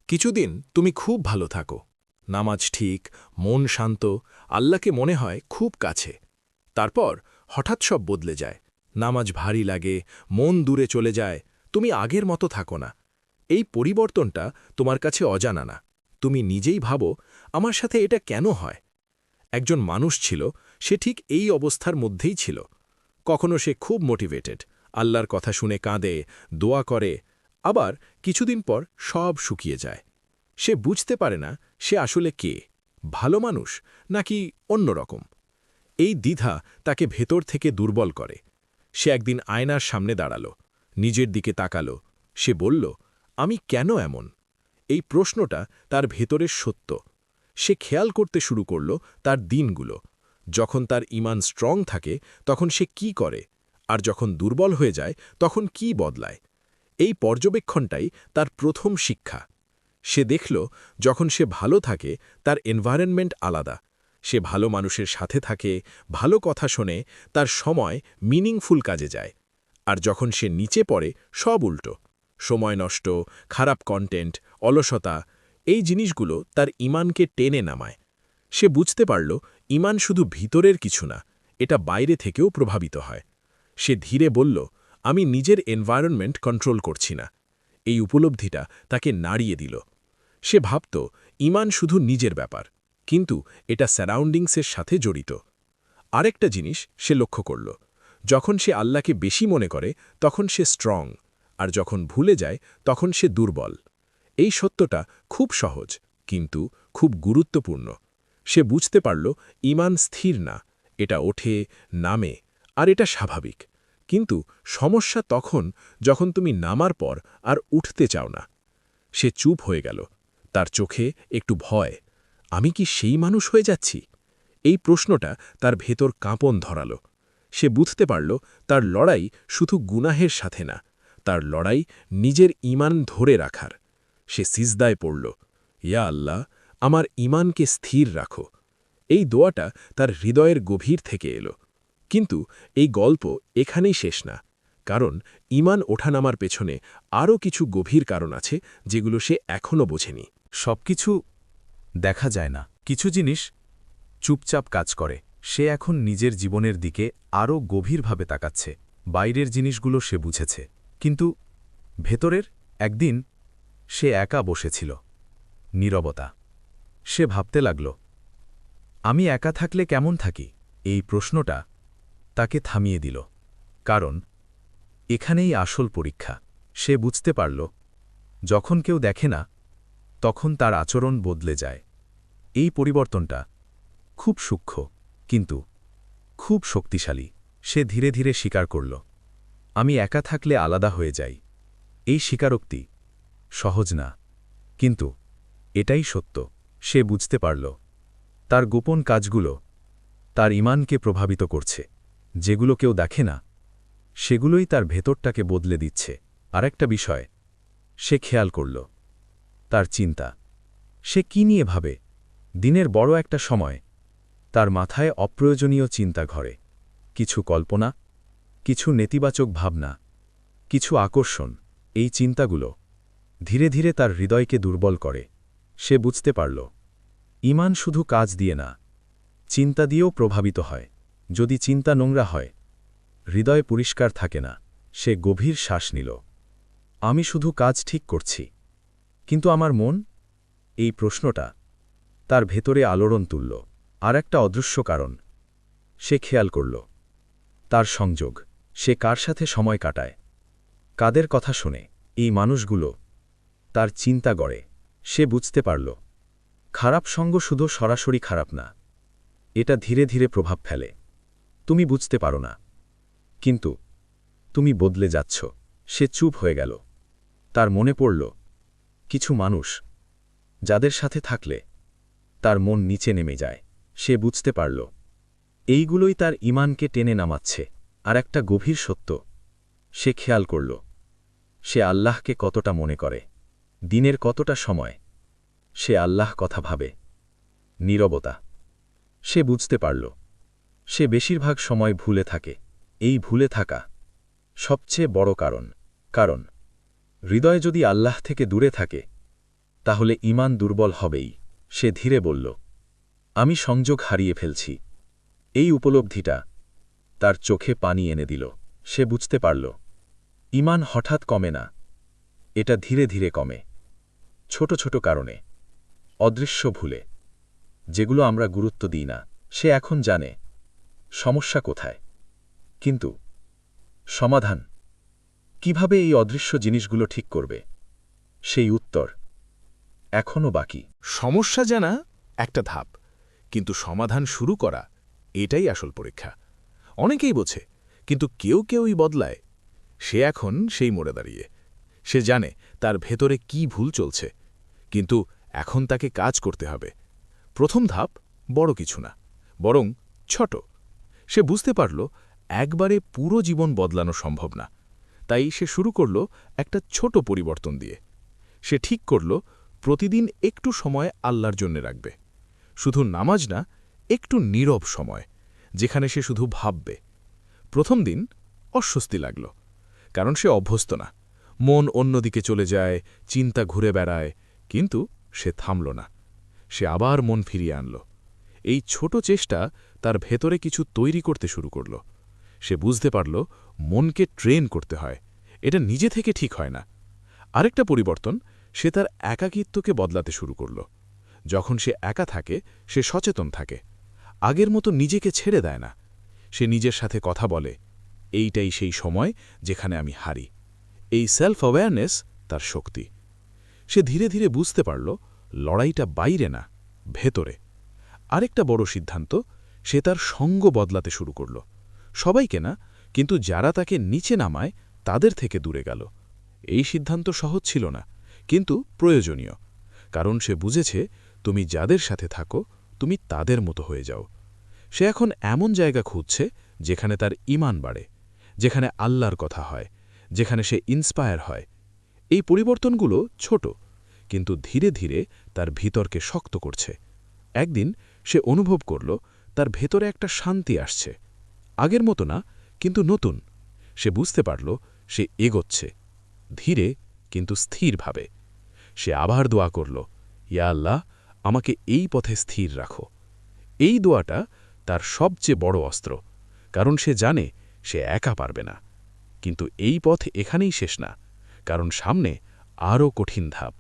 কিছুদিন তুমি খুব ভালো থাকো, নামাজ ঠিক, মন শান্ত, আল্লাহকে মনে হয় খুব কাছে। তারপর হঠাৎ সব বদলে যায়, নামাজ ভারী লাগে, মন দূরে চলে যায়, তুমি আগের মতো থাকো না। এই পরিবর্তনটা তোমার কাছে অজানা না। তুমি নিজেই ভাবো, আমার সাথে এটা কেন হয়? একজন মানুষ ছিল, সে ঠিক এই অবস্থার মধ্যেই ছিল। কখনো সে খুব মোটিভেটেড, আল্লাহর কথা শুনে কাঁদে, দোয়া করে, আবার কিছুদিন পর সব শুকিয়ে যায়। সে বুঝতে পারে না সে আসলে কে, ভালো মানুষ নাকি অন্যরকম। এই দ্বিধা তাকে ভেতর থেকে দুর্বল করে। সে একদিন আয়নার সামনে দাঁড়ালো, নিজের দিকে তাকালো। সে বলল, আমি কেন এমন? এই প্রশ্নটা তার ভেতরের সত্য। সে খেয়াল করতে শুরু করল তার দিনগুলো। যখন তার ঈমান স্ট্রং থাকে তখন সে কি করে, আর যখন দুর্বল হয়ে যায় তখন কি বদলায়। এই পর্যবেক্ষণটাই তার প্রথম শিক্ষা। সে দেখল, যখন সে ভালো থাকে তার এনভায়রনমেন্ট আলাদা। সে ভালো মানুষের সাথে থাকে, ভালো কথা শোনে, তার সময় মিনিংফুল কাজে যায়। আর যখন সে নিচে পড়ে সব উল্টো, সময় নষ্ট, খারাপ কন্টেন্ট, অলসতা, এই জিনিসগুলো তার ঈমানকে টেনে নামায়। সে বুঝতে পারল, ঈমান শুধু ভিতরের কিছু না, এটা বাইরে থেকেও প্রভাবিত হয়। সে ধীরে বলল, আমি নিজের এনভায়রনমেন্ট কন্ট্রোল করছি না। এই উপলব্ধিটা তাকে নাড়িয়ে দিল। সে ভাবত, ঈমান শুধু নিজের ব্যাপার, কিন্তু এটা সারাউন্ডিংসের সাথে জড়িত। আরেকটা জিনিস সে লক্ষ্য করল, যখন সে আল্লাহকে বেশি মনে করে তখন সে স্ট্রং, আর যখন ভুলে যায় তখন সে দুর্বল। এই সত্যটা খুব সহজ, কিন্তু খুব গুরুত্বপূর্ণ। সে বুঝতে পারল, ঈমান স্থির না, এটা ওঠে, নামে, আর এটা স্বাভাবিক। কিন্তু সমস্যা তখন যখন তুমি নামার পর আর উঠতে চাও না। সে চুপ হয়ে গেল, তার চোখে একটু ভয়। আমি কি সেই মানুষ হয়ে যাচ্ছি? এই প্রশ্নটা তার ভেতর কাঁপন ধরালো। সে বুঝতে পারল, তার লড়াই শুধু গুনাহের সাথে না, তার লড়াই নিজের ঈমান ধরে রাখার। সে সিজদায় পড়ল, ইয়া আল্লাহ, আমার ঈমানকে স্থির রাখো। এই দোয়াটা তার হৃদয়ের গভীর থেকে এলো। কিন্তু এই গল্প এখানেই শেষ না, কারণ ঈমান ওঠানামার পেছনে আরও কিছু গভীর কারণ আছে যেগুলো সে এখনও বোঝেনি। সবকিছু দেখা যায় না, কিছু জিনিস চুপচাপ কাজ করে। সে এখন নিজের জীবনের দিকে আরও গভীরভাবে তাকাচ্ছে। বাইরের জিনিসগুলো সে বুঝেছে, কিন্তু ভেতরের একদিন সে একা বসেছিল। নীরবতা। সে ভাবতে লাগল, আমি একা থাকলে কেমন থাকি? এই প্রশ্নটা তাকে থামিয়ে দিল, কারণ এখানেই আসল পরীক্ষা। সে বুঝতে পারল, যখন কেউ দেখে না তখন তার আচরণ বদলে যায়। এই পরিবর্তনটা খুব সূক্ষ্ম, কিন্তু খুব শক্তিশালী। সে ধীরে ধীরে স্বীকার করল, আমি একা থাকলে আলাদা হয়ে যাই। এই স্বীকারোক্তি সহজ না, কিন্তু এটাই সত্য। সে বুঝতে পারল, তার গোপন কাজগুলো তার ঈমানকে প্রভাবিত করছে। যেগুলো কেউ দেখে না, সেগুলোই তার ভেতরটাকে বদলে দিচ্ছে। আরেকটা বিষয় সে খেয়াল করল, তার চিন্তা। সে কি নিয়ে ভাবে? দিনের বড় একটা সময় তার মাথায় অপ্রয়োজনীয় চিন্তা ঘরে। কিছু কল্পনা, কিছু নেতিবাচক ভাবনা, কিছু আকর্ষণ। এই চিন্তাগুলো ধীরে ধীরে তার হৃদয়কে দুর্বল করে। সে বুঝতে পারল, ঈমান শুধু কাজ দিয়ে না, চিন্তা দিয়েও প্রভাবিত হয়। যদি চিন্তা নোংরা হয়, হৃদয় পরিষ্কার থাকে না। সে গভীর শ্বাস নিল। আমি শুধু কাজ ঠিক করছি, কিন্তু আমার মন? এই প্রশ্নটা তার ভেতরে আলোড়ন তুলল। আর একটা অদৃশ্য কারণ সে খেয়াল করল, তার সংযোগ। সে কার সাথে সময় কাটায়, কাদের কথা শোনে, এই মানুষগুলো তার চিন্তা গড়ে। সে বুঝতে পারল, খারাপ সঙ্গ শুধু সরাসরি খারাপ না, এটা ধীরে ধীরে প্রভাব ফেলে। তুমি বুঝতে পারো না, কিন্তু তুমি বদলে যাচ্ছ। সে চুপ হয়ে গেল। তার মনে পড়ল কিছু মানুষ, যাদের সাথে থাকলে তার মন নিচে নেমে যায়। সে বুঝতে পারল, এইগুলোই তার ঈমানকে টেনে নামাচ্ছে। আর একটা গভীর সত্য সে খেয়াল করল, সে আল্লাহকে কতটা মনে করে, দিনের কতটা সময় সে আল্লাহ কথা ভাবে। নীরবতা। সে বুঝতে পারল, সে বেশিরভাগ সময় ভুলে থাকে। এই ভুলে থাকা সবচেয়ে বড় কারণ। কারণ হৃদয় যদি আল্লাহ থেকে দূরে থাকে, তাহলে ঈমান দুর্বল হবেই। সে ধীরে বলল, আমি সংযোগ হারিয়ে ফেলছি। এই উপলব্ধিটা তার চোখে পানি এনে দিল। সে বুঝতে পারল, ঈমান হঠাৎ কমে না, এটা ধীরে ধীরে কমে। ছোট ছোট কারণে, অদৃশ্য ভুলে, যেগুলো আমরা গুরুত্ব দিই না। সে এখন জানে সমস্যা কোথায়, কিন্তু সমাধান কিভাবে এই অদৃশ্য জিনিসগুলো ঠিক করবে, সেই উত্তর এখনও বাকি। সমস্যা জানা একটা ধাপ, কিন্তু সমাধান শুরু করা এটাই আসল পরীক্ষা। অনেকেই বোঝে, কিন্তু কেউ কেউই বদলায়। সে এখন সেই মোড়ে দাঁড়িয়ে। সে জানে তার ভেতরে কি ভুল চলছে, কিন্তু এখন তাকে কাজ করতে হবে। প্রথম ধাপ বড় কিছু না, বরং ছোট। সে বুঝতে পারল একবারে পুরো জীবন বদলানো সম্ভব না। তাই সে শুরু করল একটা ছোট পরিবর্তন দিয়ে। সে ঠিক করল প্রতিদিন একটু সময় আল্লাহর জন্য রাখবে। শুধু নামাজ না, একটু নীরব সময়, যেখানে সে শুধু ভাববে। প্রথম দিন অস্বস্তি লাগল, কারণ সে অভ্যস্ত না। মন অন্যদিকে চলে যায়, চিন্তা ঘুরে বেড়ায়, কিন্তু সে থামল না। সে আবার মন ফিরিয়ে আনল। এই ছোট চেষ্টা তার ভেতরে কিছু তৈরি করতে শুরু করল। সে বুঝতে পারল মনকে ট্রেন করতে হয়, এটা নিজে থেকে ঠিক হয় না। আরেকটা পরিবর্তন, সে তার একাকিত্বকে বদলাতে শুরু করল। যখন সে একা থাকে, সে সচেতন থাকে। আগের মতো নিজেকে ছেড়ে দেয় না। সে নিজের সাথে কথা বলে, এইটাই সেই সময় যেখানে আমি হারি। এই সেলফ অ্যাওয়ারনেস তার শক্তি। সে ধীরে ধীরে বুঝতে পারল লড়াইটা বাইরে না, ভেতরে। আরেকটা বড় সিদ্ধান্ত, সে তার সঙ্গ বদলাতে শুরু করল। সবাইকে না, কিন্তু যারা তাকে নিচে নামায় তাদের থেকে দূরে গেল। এই সিদ্ধান্ত সহজ ছিল না, কিন্তু প্রয়োজনীয়। কারণ সে বুঝেছে তুমি যাদের সাথে থাকো, তুমি তাদের মতো হয়ে যাও। সে এখন এমন জায়গা খুঁজছে যেখানে তার ঈমান বাড়ে, যেখানে আল্লাহর কথা হয়, যেখানে সে ইন্সপায়ার হয়। এই পরিবর্তনগুলো ছোট, কিন্তু ধীরে ধীরে তার ভিতরকে শক্ত করছে। একদিন সে অনুভব করল তার ভেতরে একটা শান্তি আসছে। আগের মতো না, কিন্তু নতুন। সে বুঝতে পারল সে এগোচ্ছে, ধীরে কিন্তু স্থিরভাবে। সে আবার দোয়া করল, ইয়া আল্লাহ, আমাকে এই পথে স্থির রাখো। এই দোয়াটা তার সবচেয়ে বড় অস্ত্র, কারণ সে জানে সে একা পারবে না। কিন্তু এই পথ এখানেই শেষ না, কারণ সামনে আরও কঠিন ধাপ,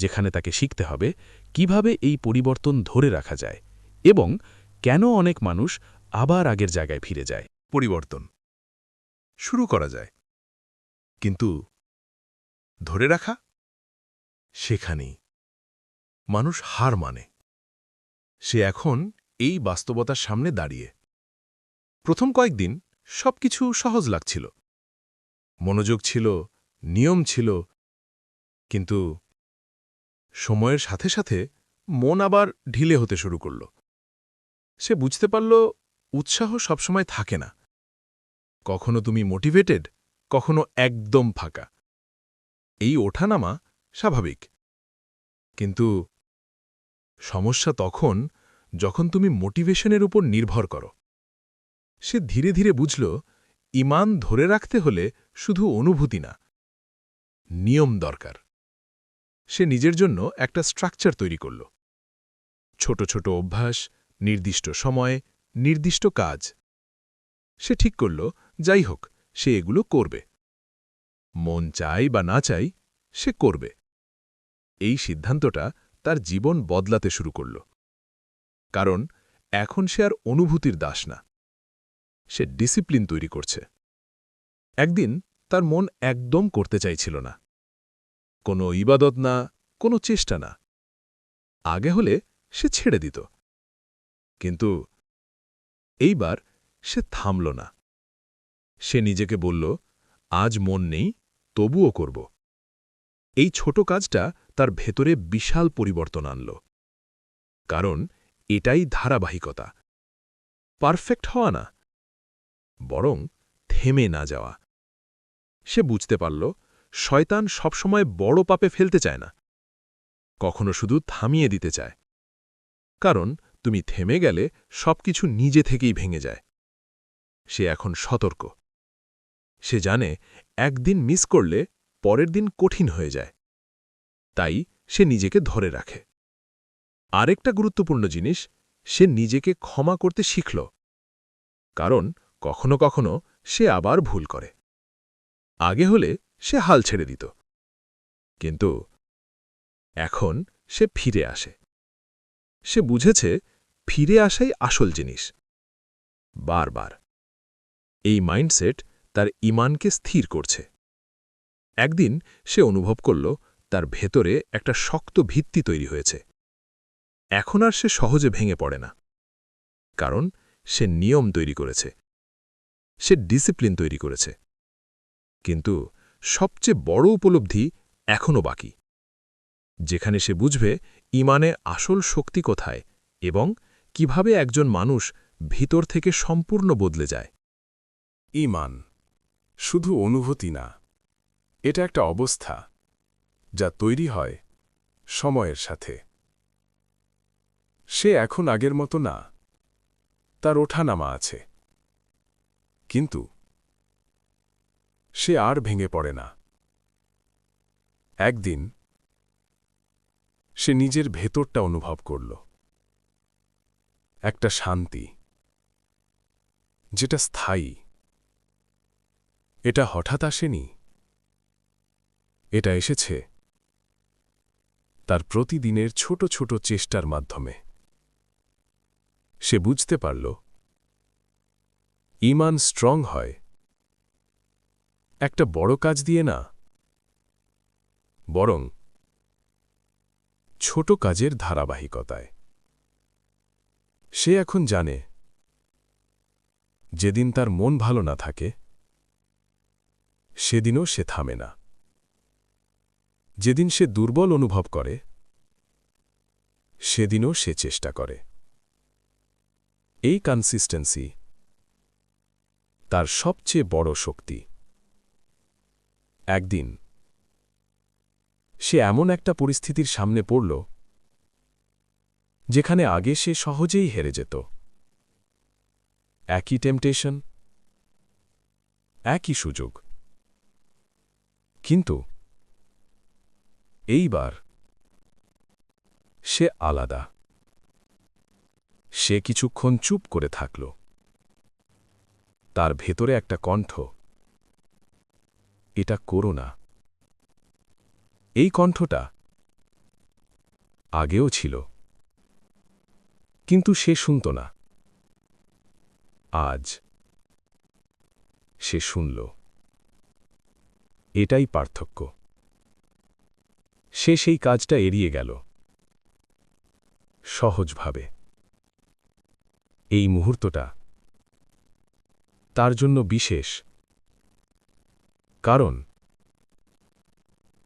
যেখানে তাকে শিখতে হবে কিভাবে এই পরিবর্তন ধরে রাখা যায় এবং কেন অনেক মানুষ আবার আগের জায়গায় ফিরে যায়। পরিবর্তন শুরু করা যায়, কিন্তু ধরে রাখা, সেখানেই মানুষ হার মানে। সে এখন এই বাস্তবতার সামনে দাঁড়িয়ে। প্রথম কয়েকদিন সবকিছু সহজ লাগছিল, মনোযোগ ছিল, নিয়ম ছিল, কিন্তু সময়ের সাথে সাথে মন আবার ঢিলে হতে শুরু করল। সে বুঝতে পারল উৎসাহ সবসময় থাকে না। কখনো তুমি মোটিভেটেড, কখনো একদম ফাঁকা। এই ওঠানামা স্বাভাবিক, কিন্তু সমস্যা তখন যখন তুমি মোটিভেশনের উপর নির্ভর করো। সে ধীরে ধীরে বুঝল ঈমান ধরে রাখতে হলে শুধু অনুভূতি না, নিয়ম দরকার। সে নিজের জন্য একটা স্ট্রাকচার তৈরি করল। ছোট ছোট অভ্যাস, নির্দিষ্ট সময়ে, নির্দিষ্ট কাজ। সে ঠিক করল যাই হোক, সে এগুলো করবে। মন চাই বা না চাই, সে করবে। এই সিদ্ধান্তটা তার জীবন বদলাতে শুরু করল। কারণ এখন সে আর অনুভূতির দাস না, সে ডিসিপ্লিন তৈরি করছে। একদিন তার মন একদম করতে চাইছিল না, কোনো ইবাদত না, কোনো চেষ্টা না। আগে হলে সে ছেড়ে দিত, কিন্তু এইবার সে থামল না। সে নিজেকে বলল, আজ মন নেই, তবুও করব। এই ছোট কাজটা তার ভেতরে বিশাল পরিবর্তন আনল। কারণ এটাই ধারাবাহিকতা, পারফেক্ট হওয়া না, বরং থেমে না যাওয়া। সে বুঝতে পারল শয়তান সবসময় বড় পাপে ফেলতে চায় না, কখনো শুধু থামিয়ে দিতে চায়। কারণ তুমি থেমে গেলে সবকিছু নিজে থেকেই ভেঙে যায়। সে এখন সতর্ক। সে জানে একদিন মিস করলে পরের দিন কঠিন হয়ে যায়। তাই সে নিজেকে ধরে রাখে। আরেকটা গুরুত্বপূর্ণ জিনিস, সে নিজেকে ক্ষমা করতে শিখল, কারণ কখনো কখনো সে আবার ভুল করে। আগে হলে সে হাল ছেড়ে দিত, কিন্তু এখন সে ফিরে আসে। সে বুঝেছে ফিরে আসাই আসল জিনিস, বারবার। এই মাইন্ডসেট তার ঈমানকে স্থির করছে। একদিন সে অনুভব করল তার ভেতরে একটা শক্ত ভিত্তি তৈরি হয়েছে। এখন আর সে সহজে ভেঙে পড়ে না, কারণ সে নিয়ম তৈরি করেছে, সে ডিসিপ্লিন তৈরি করেছে। কিন্তু সবচেয়ে বড় উপলব্ধি এখনও বাকি, যেখানে সে বুঝবে ঈমানে আসল শক্তি কোথায় এবং কিভাবে একজন মানুষ ভিতর থেকে সম্পূর্ণ বদলে যায়। ঈমান শুধু অনুভূতি না, এটা একটা অবস্থা যা তৈরি হয় সময়ের সাথে। সে এখন আগের মতো না, তার ওঠানামা আছে, কিন্তু সে আর ভেঙে পড়ে না। একদিন সে নিজের ভেতরটা অনুভব করল, একটা শান্তি যেটা স্থায়ী। এটা হঠাৎ আসেনি, এটা এসেছে তার প্রতিদিনের ছোট ছোট চেষ্টার মাধ্যমে। সে বুঝতে পারল ঈমান স্ট্রং হয় একটা বড় কাজ দিয়ে না, বরং ছোট কাজের ধারাবাহিকতায়। সে এখন জানে যেদিন তার মন ভালো না থাকে সেদিনও সে থামে না। যেদিন সে দুর্বল অনুভব করে সেদিনও সে চেষ্টা করে। এই কনসিস্টেন্সি তার সবচেয়ে বড় শক্তি। একদিন সে এমন একটা পরিস্থিতির সামনে পড়ল যেখানে আগে সে সহজেই হেরে যেত। একই টেম্পটেশন, একই সুযোগ, কিন্তু এইবার সে আলাদা। সে কিছুক্ষণ চুপ করে থাকল। তার ভেতরে একটা কণ্ঠ, এটা করো না। এই কণ্ঠটা আগেও ছিল, কিন্তু সে শুনত না। আজ সে শুনল। এটাই পার্থক্য। সে সেই কাজটা এড়িয়ে গেল, সহজভাবে। এই মুহূর্তটা তার জন্য বিশেষ, কারণ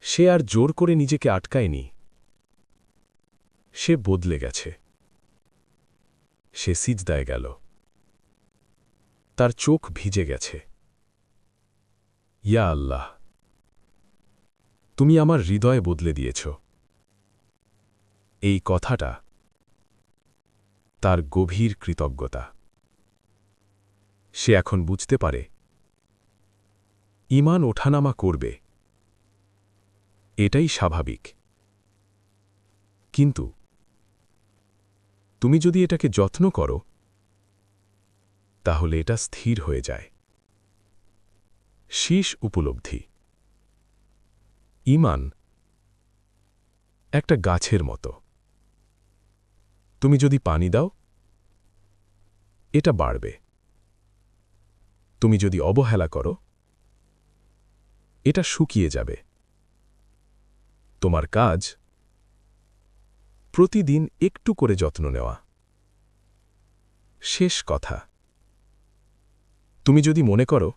সে আর জোর করে নিজেকে আটকায়নি। সে বদলে গেছে। সে সিজদায় গেল। তার চোখ ভিজে গেছে। ইয়া আল্লাহ, তুমি আমার হৃদয়ে বদলে দিয়েছ। এই কথাটা তার গভীর কৃতজ্ঞতা। সে এখন বুঝতে পারে ঈমান ওঠানামা করবে, এটাই স্বাভাবিক। কিন্তু তুমি যদি এটাকে যত্ন করো, তাহলে এটা স্থির হয়ে যায়। শীষ উপলব্ধি। ঈমান একটা গাছের মতো। তুমি যদি পানি দাও, এটা বাড়বে। তুমি যদি অবহেলা করো, এটা শুকিয়ে যাবে। তোমার কাজ প্রতিদিন একটু করে যত্ন নেওয়া। শেষ কথা, তুমি যদি মনে করো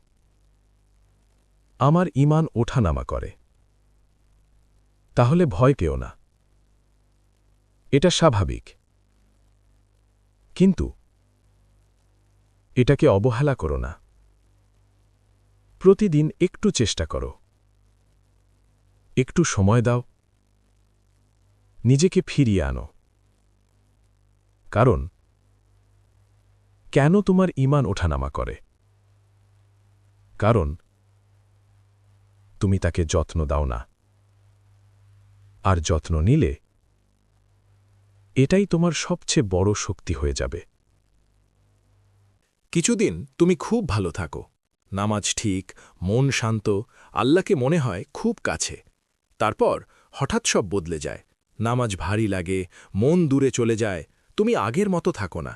আমার ঈমান ওঠানামা করে, তাহলে ভয় পেও না। এটা স্বাভাবিক। কিন্তু এটাকে অবহেলা করো না। প্রতিদিন একটু চেষ্টা করো, একটু সময় দাও, নিজেকে ফিরিয়ে আনো। কারণ কেন তোমার ঈমান ওঠানামা করে? কারণ তুমি তাকে যত্ন দাও না। আর যত্ন নিলে এটাই তোমার সবচেয়ে বড় শক্তি হয়ে যাবে। কিছুদিন তুমি খুব ভালো থাকো, নামাজ ঠিক, মন শান্ত, আল্লাহকে মনে হয় খুব কাছে। তারপর হঠাৎ সব বদলে যায়, নামাজ ভারী লাগে, মন দূরে চলে যায়, তুমি আগের মতো থাকো না।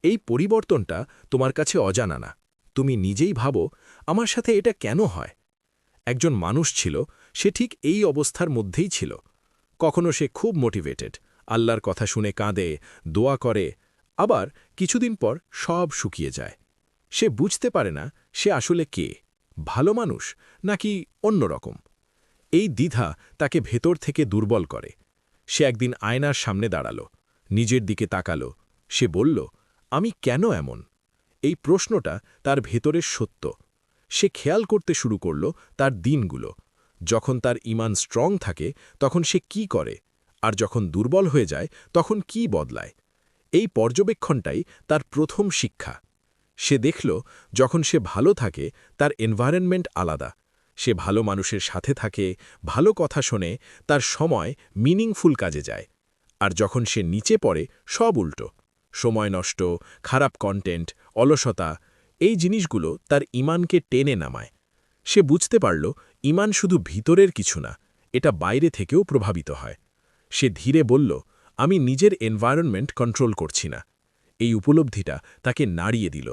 এই পরিবর্তনটা তোমার কাছে অজানা না, তুমি নিজেই ভাবো আমার সাথে এটা কেন হয়। একজন মানুষ ছিল, সে ঠিক এই অবস্থার মধ্যেই ছিল। কখনো সে খুব মোটিভেটেড, আল্লাহর কথা শুনে কাঁদে, দোয়া করে, আবার কিছুদিন পর সব শুকিয়ে যায়। সে বুঝতে পারে না সে আসলে কে, ভালো মানুষ নাকি অন্যরকম। এই দ্বিধা তাকে ভেতর থেকে দুর্বল করে। সে একদিন আয়নার সামনে দাঁড়ালো, নিজের দিকে তাকালো, সে বলল, আমি কেন এমন? এই প্রশ্নটা তার ভেতরের সত্য। সে খেয়াল করতে শুরু করল তার দিনগুলো। যখন তার ঈমান স্ট্রং থাকে তখন সে কি করে, আর যখন দুর্বল হয়ে যায় তখন কি বদলায়। এই পর্যবেক্ষণটাই তার প্রথম শিক্ষা। সে দেখল যখন সে ভালো থাকে তার এনভায়রনমেন্ট আলাদা, সে ভালো মানুষের সাথে থাকে, ভালো কথা শোনে, তার সময় মিনিংফুল কাজে যায়। আর যখন সে নিচে পড়ে সব উল্টো, সময় নষ্ট, খারাপ কন্টেন্ট, অলসতা, এই জিনিসগুলো তার ঈমানকে টেনে নামায়। সে বুঝতে পারল ঈমান শুধু ভিতরের কিছু না, এটা বাইরে থেকেও প্রভাবিত হয়। সে ধীরে বলল, আমি নিজের এনভায়রনমেন্ট কন্ট্রোল করছি না। এই উপলব্ধিটা তাকে নাড়িয়ে দিল।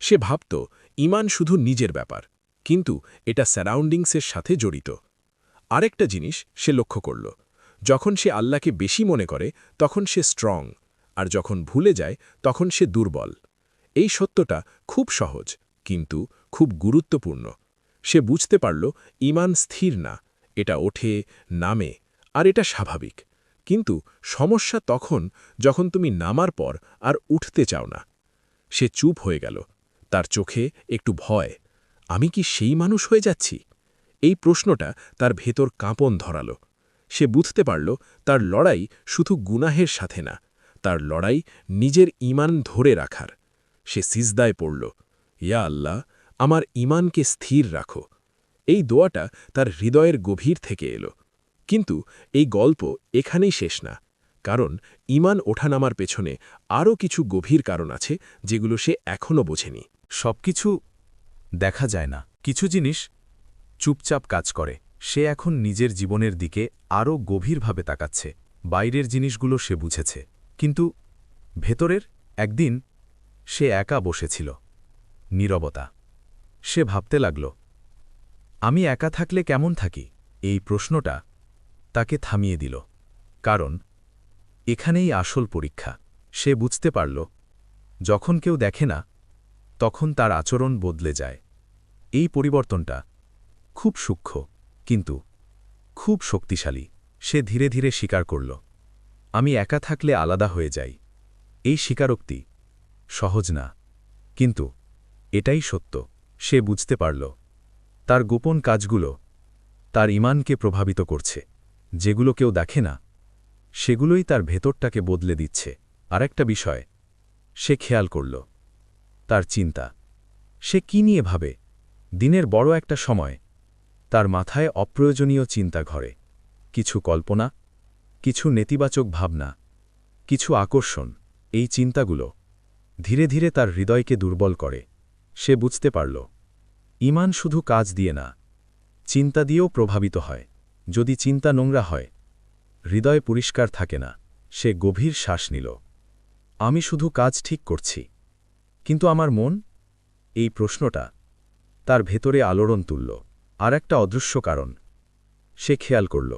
সে ভাবত ঈমান শুধু নিজের ব্যাপার, কিন্তু এটা সারাউন্ডিংসের সাথে জড়িত। আরেকটা জিনিস সে লক্ষ্য করল, যখন সে আল্লাহকে বেশি মনে করে তখন সে স্ট্রং, আর যখন ভুলে যায় তখন সে দুর্বল। এই সত্যটা খুব সহজ, কিন্তু খুব গুরুত্বপূর্ণ। সে বুঝতে পারল ঈমান স্থির না, এটা ওঠে, নামে, আর এটা স্বাভাবিক। কিন্তু সমস্যা তখন যখন তুমি নামার পর আর উঠতে চাও না। সে চুপ হয়ে গেল, তার চোখে একটু ভয়। আমি কি সেই মানুষ হয়ে যাচ্ছি? এই প্রশ্নটা তার ভেতর কাঁপন ধরাল। সে বুঝতে পারল তার লড়াই শুধু গুনাহের সাথে না, তার লড়াই নিজের ঈমান ধরে রাখার। সে সিজদায় পড়ল, ইয়া আল্লাহ, আমার ঈমানকে স্থির রাখো। এই দোয়াটা তার হৃদয়ের গভীর থেকে এলো। কিন্তু এই গল্প এখানেই শেষ না, কারণ ঈমান ওঠানামার পেছনে আরও কিছু গভীর কারণ আছে যেগুলো সে এখনও বোঝেনি। সবকিছু দেখা যায় না, কিছু জিনিস চুপচাপ কাজ করে। সে এখন নিজের জীবনের দিকে আরও গভীরভাবে তাকাচ্ছে। বাইরের জিনিসগুলো সে বুঝেছে, কিন্তু ভেতরের একদিন সে একা বসেছিল। নীরবতা। সে ভাবতে লাগল, আমি একা থাকলে কেমন থাকি? এই প্রশ্নটা তাকে থামিয়ে দিল, কারণ এখানেই আসল পরীক্ষা। সে বুঝতে পারল, যখন কেউ দেখে না তখন তার আচরণ বদলে যায়। এই পরিবর্তনটা খুব সূক্ষ্ম, কিন্তু খুব শক্তিশালী। সে ধীরে ধীরে স্বীকার করল, আমি একা থাকলে আলাদা হয়ে যাই। এই স্বীকারোক্তি সহজ না, কিন্তু এটাই সত্য। সে বুঝতে পারল তার গোপন কাজগুলো তার ঈমানকে প্রভাবিত করছে। যেগুলো কেউ দেখে না সেগুলোই তার ভেতরটাকে বদলে দিচ্ছে। আরেকটা বিষয় সে খেয়াল করল, তার চিন্তা। সে কি নিয়ে ভাবে? দিনের বড় একটা সময় তার মাথায় অপ্রয়োজনীয় চিন্তা ঘরে, কিছু কল্পনা, কিছু নেতিবাচক ভাবনা, কিছু আকর্ষণ। এই চিন্তাগুলো ধীরে ধীরে তার হৃদয়কে দুর্বল করে। সে বুঝতে পারল ঈমান শুধু কাজ দিয়ে না, চিন্তা দিয়েও প্রভাবিত হয়। যদি চিন্তা নোংরা হয়, হৃদয় পরিষ্কার থাকে না। সে গভীর শ্বাস নিল, আমি শুধু কাজ ঠিক করছি, কিন্তু আমার মন? এই প্রশ্নটা তার ভেতরে আলোড়ন তুলল। আর একটা অদৃশ্য কারণ সে খেয়াল করল,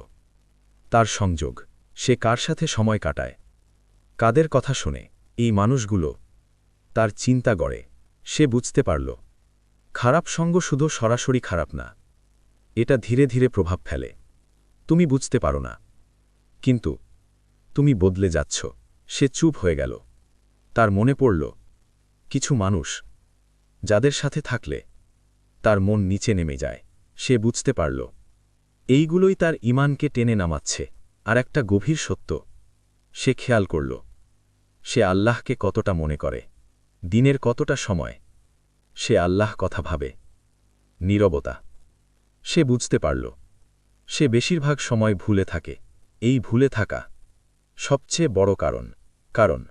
তার সংযোগ। সে কার সাথে সময় কাটায়, কাদের কথা শোনে, এই মানুষগুলো তার চিন্তা গড়ে। সে বুঝতে পারল খারাপ সঙ্গ শুধু সরাসরি খারাপ না, এটা ধীরে ধীরে প্রভাব ফেলে। তুমি বুঝতে পারো না, কিন্তু তুমি বদলে যাচ্ছ। সে চুপ হয়ে গেল। তার মনে পড়ল কিছু মানুষ যাদের সাথে থাকলে তার মন নিচে নেমে যায়। সে বুঝতে পারল এইগুলোই তার ঈমানকে টেনে নামাচ্ছে। আর একটা গভীর সত্য সে খেয়াল করল, সে আল্লাহকে কতটা মনে করে, দিনের কতটা সময় সে আল্লাহ কথা ভাবে। নীরবতা। সে বুঝতে পারল সে বেশিরভাগ সময় ভুলে থাকে। এই ভুলে থাকা সবচেয়ে বড় কারণ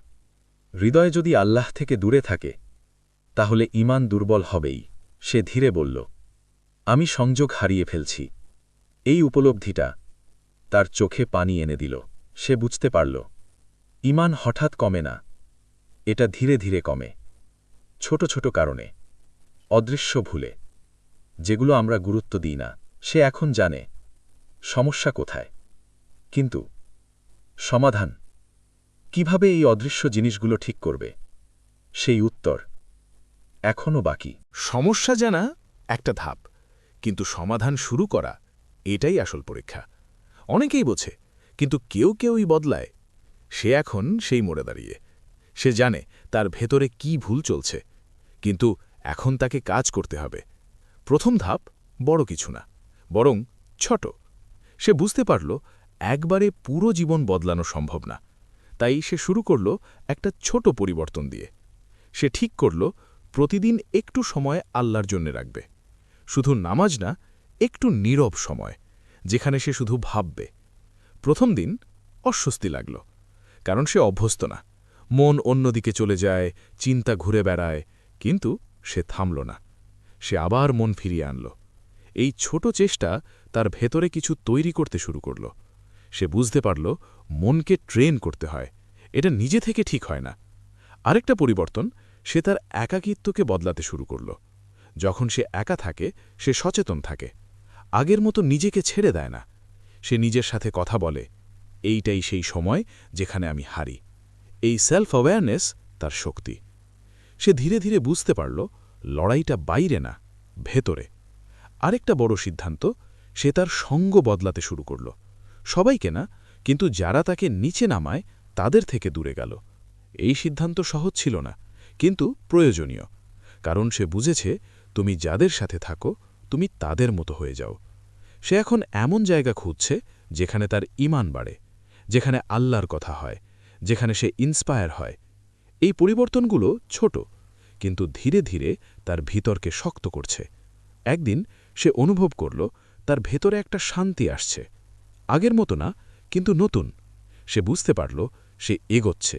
হৃদয় যদি আল্লাহ থেকে দূরে থাকে তাহলে ঈমান দুর্বল হবেই। সে ধীরে বলল, আমি সংযোগ হারিয়ে ফেলছি। এই উপলব্ধিটা তার চোখে পানি এনে দিল। সে বুঝতে পারল, ঈমান হঠাৎ কমে না, এটা ধীরে ধীরে কমে, ছোট ছোট কারণে, অদৃশ্য ভুলে, যেগুলো আমরা গুরুত্ব দিই না। সে এখন জানে সমস্যা কোথায়, কিন্তু সমাধান কিভাবে এই অদৃশ্য জিনিসগুলো ঠিক করবে, সেই উত্তর এখনও বাকি। সমস্যা জানা একটা ধাপ, কিন্তু সমাধান শুরু করা এটাই আসল পরীক্ষা। অনেকেই বোঝে, কিন্তু কেউই বদলায়। সে এখন সেই মোড়ে দাঁড়িয়ে। সে জানে তার ভেতরে কি ভুল চলছে, কিন্তু এখন তাকে কাজ করতে হবে। প্রথম ধাপ বড় কিছু না, বরং ছোট। সে বুঝতে পারল একবারে পুরো জীবন বদলানো সম্ভব না। তাই সে শুরু করল একটা ছোট পরিবর্তন দিয়ে। সে ঠিক করল প্রতিদিন একটু সময় আল্লাহর জন্য রাখবে। শুধু নামাজ না, একটু নীরব সময়, যেখানে সে শুধু ভাববে। প্রথম দিন অস্বস্তি লাগল, কারণ সে অভ্যস্ত না। মন অন্যদিকে চলে যায়, চিন্তা ঘুরে বেড়ায়, কিন্তু সে থামল না। সে আবার মন ফিরিয়ে আনল। এই ছোট চেষ্টা তার ভেতরে কিছু তৈরি করতে শুরু করল। সে বুঝতে পারল মনকে ট্রেন করতে হয়, এটা নিজে থেকে ঠিক হয় না। আরেকটা পরিবর্তন, সে তার একাকিত্বকে বদলাতে শুরু করল। যখন সে একা থাকে, সে সচেতন থাকে, আগের মতো নিজেকে ছেড়ে দেয় না। সে নিজের সাথে কথা বলে, এইটাই সেই সময় যেখানে আমি হারি। এই সেলফ অ্যাওয়ারনেস তার শক্তি। সে ধীরে ধীরে বুঝতে পারল লড়াইটা বাইরে না, ভেতরে। আরেকটা বড় সিদ্ধান্ত, সে তার সঙ্গ বদলাতে শুরু করল। সবাইকে না, কিন্তু যারা তাকে নিচে নামায় তাদের থেকে দূরে গেল। এই সিদ্ধান্ত সহজ ছিল না, কিন্তু প্রয়োজনীয়। কারণ সে বুঝেছে তুমি যাদের সাথে থাকো, তুমি তাদের মতো হয়ে যাও। সে এখন এমন জায়গা খুঁজছে যেখানে তার ঈমান বাড়ে, যেখানে আল্লাহর কথা হয়, যেখানে সে ইন্সপায়ার হয়। এই পরিবর্তনগুলো ছোট, কিন্তু ধীরে ধীরে তার ভিতরকে শক্ত করছে। একদিন সে অনুভব করল তার ভেতরে একটা শান্তি আসছে। আগের মতো না, কিন্তু নতুন। সে বুঝতে পারল সে এগোচ্ছে,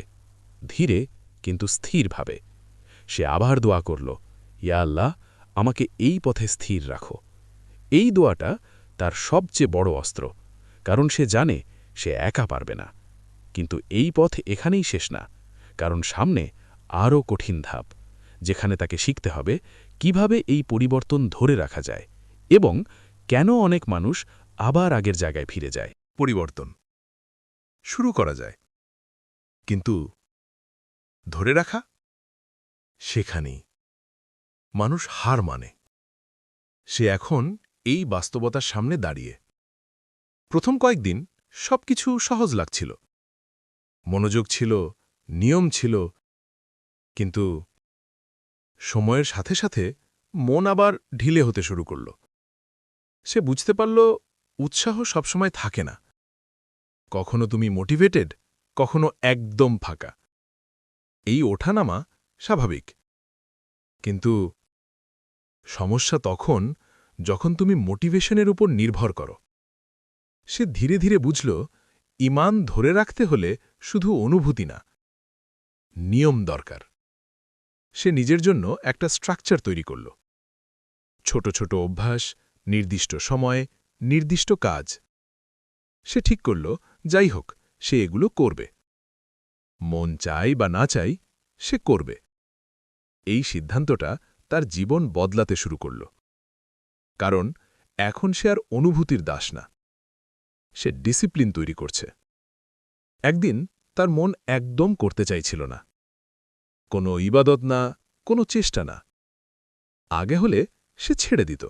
ধীরে কিন্তু স্থিরভাবে। সে আবার দোয়া করল, ইয়া আল্লাহ, আমাকে এই পথে স্থির রাখো। এই দোয়াটা তার সবচেয়ে বড় অস্ত্র, কারণ সে জানে সে একা পারবে না। কিন্তু এই পথ এখানেই শেষ না, কারণ সামনে আরও কঠিন ধাপ, যেখানে তাকে শিখতে হবে কিভাবে এই পরিবর্তন ধরে রাখা যায় এবং কেন অনেক মানুষ আবার আগের জায়গায় ফিরে যায়। পরিবর্তন শুরু করা যায়, কিন্তু ধরে রাখা, সেখানেই মানুষ হার মানে। সে এখন এই বাস্তবতার সামনে দাঁড়িয়ে। প্রথম কয়েকদিন সবকিছু সহজ লাগছিল, মনোযোগ ছিল, নিয়ম ছিল, কিন্তু সময়ের সাথে সাথে মন আবার ঢিলে হতে শুরু করল। সে বুঝতে পারল উৎসাহ সবসময় থাকে না। কখনো তুমি মোটিভেটেড, কখনো একদম ফাঁকা। এই ওঠানামা স্বাভাবিক, কিন্তু সমস্যা তখন যখন তুমি মোটিভেশনের উপর নির্ভর করো। সে ধীরে ধীরে বুঝল ঈমান ধরে রাখতে হলে শুধু অনুভূতি না, নিয়ম দরকার। সে নিজের জন্য একটা স্ট্রাকচার তৈরি করল। ছোট ছোট অভ্যাস, নির্দিষ্ট সময়ে, নির্দিষ্ট কাজ। সে ঠিক করল যাই হোক সে এগুলো করবে। মন চাই বা না চাই, সে করবে। এই সিদ্ধান্তটা তার জীবন বদলাতে শুরু করল। কারণ এখন সে আর অনুভূতির দাস না, সে ডিসিপ্লিন তৈরি করছে। একদিন তার মন একদম করতে চাইছিল না, কোনো ইবাদত না, কোনো চেষ্টা না। আগে হলে সে ছেড়ে দিত,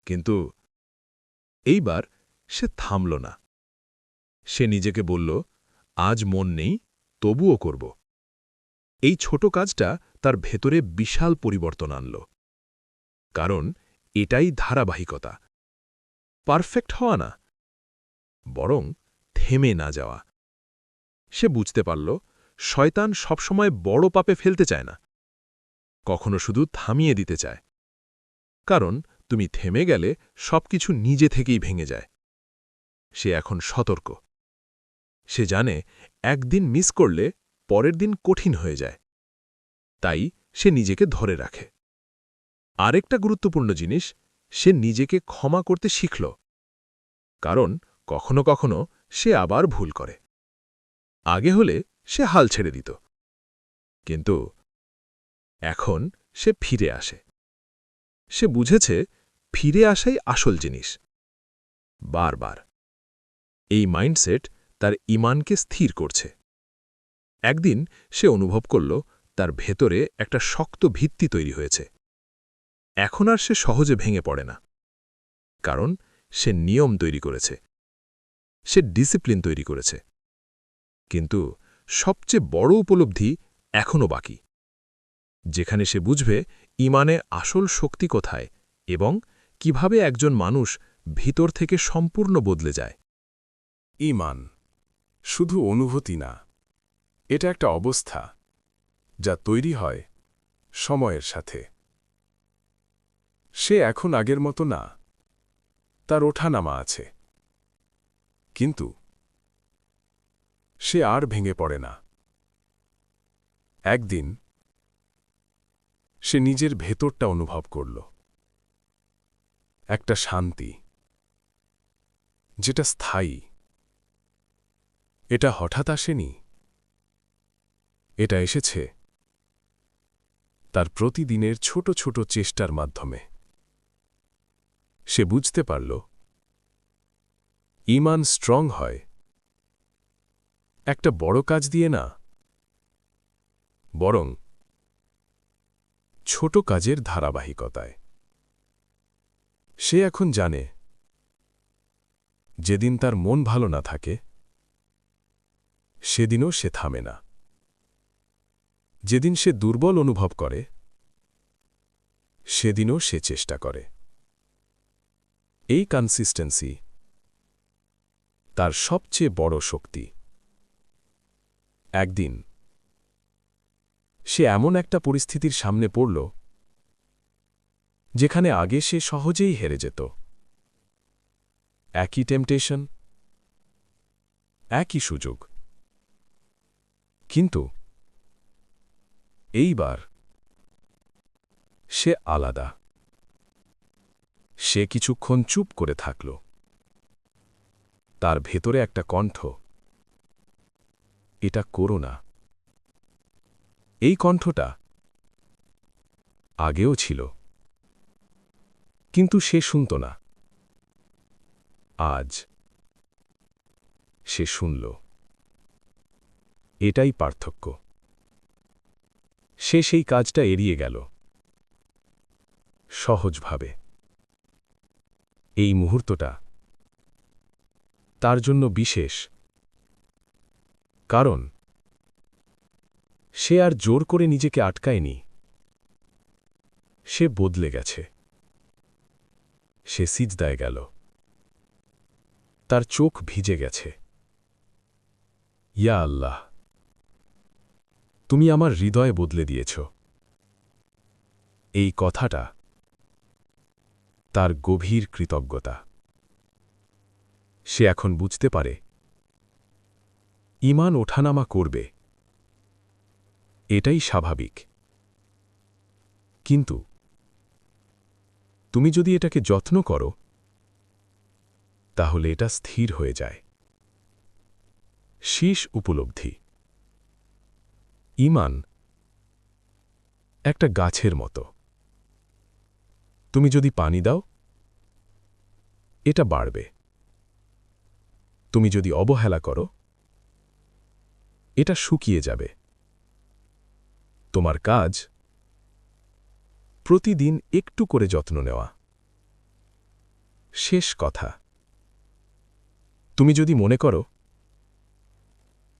কিন্তু এইবার সে থামল না। সে নিজেকে বলল, আজ মন নেই, তবুও করব। এই ছোট কাজটা তার ভেতরে বিশাল পরিবর্তন আনল। কারণ এটাই ধারাবাহিকতা, পারফেক্ট হওয়া না, বরং থেমে না যাওয়া। সে বুঝতে পারল শয়তান সবসময় বড় পাপে ফেলতে চায় না, কখনো শুধু থামিয়ে দিতে চায়। কারণ তুমি থেমে গেলে সবকিছু নিজে থেকেই ভেঙে যায়। সে এখন সতর্ক। সে জানে একদিন মিস করলে পরের দিন কঠিন হয়ে যায়, তাই সে নিজেকে ধরে রাখে। আরেকটা গুরুত্বপূর্ণ জিনিস, সে নিজেকে ক্ষমা করতে শিখল, কারণ কখনো কখনো সে আবার ভুল করে। আগে হলে সে হাল ছেড়ে দিত, কিন্তু এখন সে ফিরে আসে। সে বুঝেছে ফিরে আসাই আসল জিনিস, বারবার। এই মাইন্ডসেট তার ঈমানকে স্থির করছে। একদিন সে অনুভব করল তার ভেতরে একটা শক্ত ভিত্তি তৈরি হয়েছে। এখন আর সে সহজে ভেঙে পড়ে না, কারণ সে নিয়ম তৈরি করেছে, সে ডিসিপ্লিন তৈরি করেছে। কিন্তু সবচেয়ে বড় উপলব্ধি এখনও বাকি, যেখানে সে বুঝবে ঈমানে আসল শক্তি কোথায় এবং কিভাবে একজন মানুষ ভিতর থেকে সম্পূর্ণ বদলে যায়। ঈমান শুধু অনুভূতি না, এটা একটা অবস্থা যা তৈরি হয় সময়ের সাথে। সে এখন আগের মতো না, তার ওঠানামা আছে, কিন্তু সে আর ভেঙে পড়ে না। একদিন সে নিজের ভেতরটা অনুভব করল, একটা শান্তি যেটা স্থায়ী। এটা হঠাৎ আসেনি, এটা এসেছে তার প্রতিদিনের ছোট ছোট চেষ্টার মাধ্যমে। সে বুঝতে পারল ঈমান স্ট্রং হয় একটা বড় কাজ দিয়ে না, বরং ছোট কাজের ধারাবাহিকতায়। সে এখন জানে যেদিন তার মন ভালো না থাকে সেদিনও সে থামে না। যেদিন সে দুর্বল অনুভব করে সেদিনও সে চেষ্টা করে। এই কনসিস্টেন্সি তার সবচেয়ে বড় শক্তি। একদিন সে এমন একটা পরিস্থিতির সামনে পড়ল যেখানে আগে সে সহজেই হেরে যেত। একই টেম্পটেশন, একই সুযোগ, কিন্তু এইবার সে আলাদা। সে কিছুক্ষণ চুপ করে থাকল। তার ভেতরে একটা কণ্ঠ, এটা করো না। এই কণ্ঠটা আগেও ছিল, কিন্তু সে শুনত না। আজ সে শুনল। এটাই পার্থক্য। সে সেই কাজটা এড়িয়ে গেল, সহজভাবে। এই মুহূর্তটা তার জন্য বিশেষ, কারণ সে আর জোর করে নিজেকে আটকায়নি। সে বদলে গেছে। সে সিজদায় গেল। তার চোখ ভিজে গেছে। ইয়া আল্লাহ, তুমি আমার হৃদয় বদলে দিয়েছ। এই কথাটা তার গভীর কৃতজ্ঞতা। সে এখন বুঝতে পারে ঈমান ওঠানামা করবে, এটাই স্বাভাবিক। কিন্তু তুমি যদি এটাকে যত্ন করো, তাহলে এটা স্থির হয়ে যায়। শীষ উপলব্ধি। ঈমান একটা গাছের মতো। তুমি যদি পানি দাও, এটা বাড়বে। তুমি যদি অবহেলা করো, এটা শুকিয়ে যাবে। তোমার কাজ প্রতিদিন একটু করে যত্ন নেওয়া। শেষ কথা, তুমি যদি মনে করো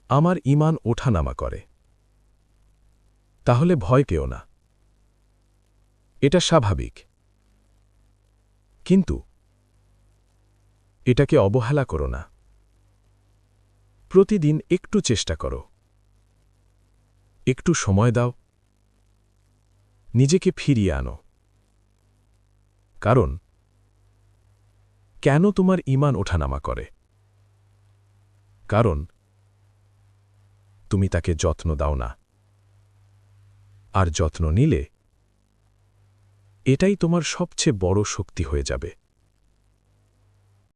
আমার ঈমান ওঠানামা করে, তাহলে ভয় পেও না। এটা স্বাভাবিক। কিন্তু এটাকে অবহেলা করো না। প্রতিদিন একটু চেষ্টা করো, একটু সময় দাও, নিজেকে ফিরিয়ে আনো। কারণ কেন তোমার ঈমান ওঠানামা করে? কারণ তুমি তাকে যত্ন দাও না। আর যত্ন নিলে এটাই তোমার সবচেয়ে বড় শক্তি হয়ে যাবে।